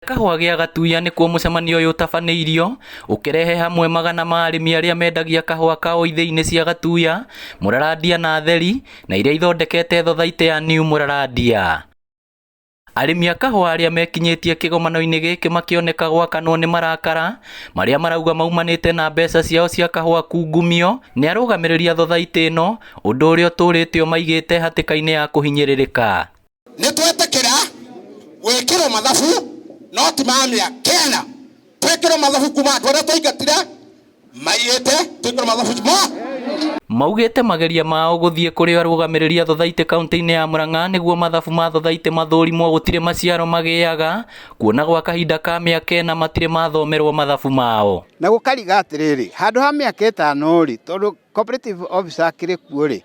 kahũa gĩa Gatuya nĩkuo mũcemanio ũyũ ũtabanĩirio ũkĩrehe hamwe magana ma arĩmi arĩa mendagia kahũa kao ithĩi-inĩ cia Gatuya, Mũrarandia na Theri na iria ithondekete thothaitĩ ya New Mũrarandia. Arĩmi a kahũa arĩa mekinyĩtie kĩgomano-inĩ gĩkĩ makĩoneka gwakanwo nĩ marakara marĩa marauga maumanĩte na mbeca ciao cia kahũa kungumio nĩ arũgamĩrĩri a thothaitĩ ĩno, ũndũ ũrĩa ũtũrĩte maigĩte hatĩka-inĩ ya kũhinyĩrĩrĩka. Nĩ twetĩkĩra gwĩkĩrwo mathabu no ti mamĩa Kenya, twĩkĩrwo mathabu kuma andũ arĩa twaingatire maiyĩte, twĩkĩrwo mathabu mo. Maugĩte mageria mao gũthiĩ kũrĩ arũgamĩrĩri a thothaitĩ kaunti-inĩ ya Murang'a nĩguo mathabu ma thothaitĩ mathũrimwo gũtirĩ maciaro magĩaga, kuona gwa kahinda ka mĩaka ĩna matirĩ mathomerwo mathabu mao. Na gũkariga atĩrĩrĩ, handũ ha mĩaka ĩtano rĩ, tondũ cooperative officer akĩrĩ kuo rĩ,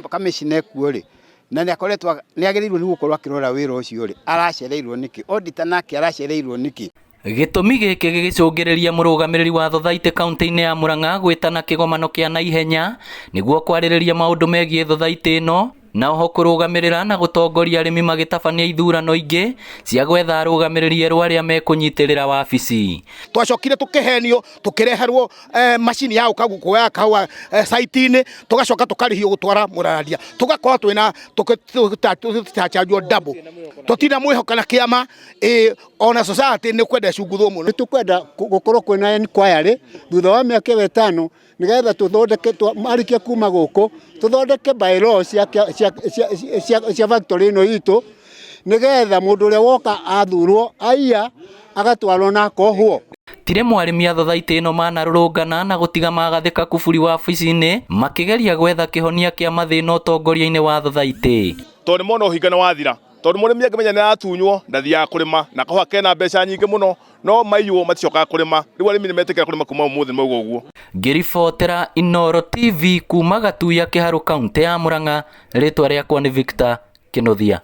commissioner kuo rĩ, na nĩakoretwo nĩagĩrĩirwo nĩ gũkorwo akĩrora wĩra ũcio rĩ, aracereirwo nĩkĩ? Auditor nake aracereirwo nĩkĩ? Gĩtũmi gĩkĩ gĩgĩcũngĩrĩria mũrũgamĩrĩri wa thothaitĩ kaunti-inĩ ya Murang'a gwĩtana kĩgomano kĩa naihenya nĩguo kwarĩrĩria maũndũ megiĩ thothaitĩ ĩno, na oho kũrũgamĩrĩra na gũtongoria arĩmi magĩtabania ithurano ingĩ cia gwetha arũgamĩrĩri erũ arĩa mekũnyitĩrĩra wabici. Twacokire tũkĩhenio, tũkĩreherwo macini ya kuoya kahũa site-inĩ, tũgacoka tũkarĩhio gũtwara Mũrarandia, tũgakorwo twĩna tũtachanjwo double, tũtina mwĩhoka na kĩama ona society nĩ kwenda cunguthwo mũno. Nĩtũkwenda gũkorwo kwĩna inquiry thutha wa mĩaka ĩtano nĩgetha tũthondeke marĩkia kuma gũkũ tũthondeke bylaws cia factory ĩno itũ, nĩgetha mũndũ ũrĩa woka athurwo aiya agatwarwo na kohwo. Tire mwarĩmi a thothaitĩ ĩno manarũrũngana na gũtiga magathĩka kuburi wabici-inĩ makĩgeria gwetha kĩhonia kĩa mathĩna ũtongoria-inĩ wa thothaitĩ. Tondũ mona ũhinga nĩ wathira, tondũ mũrĩmi angĩmenya nĩ aratunywo ndathiaga kũrĩma na kahũa kena mbeca nyingĩ mũno, no maiywo maticokaga kũrĩma, rĩu arĩmi nĩmetĩkĩra kũrĩma kuma ũmũthĩ mauga ũguo. Ngĩribotera Inooro TV kuma Gatuya Kĩharũ kaunti ya Murang'a, rĩtwa rĩakwa nĩ Victor Kĩnuthia.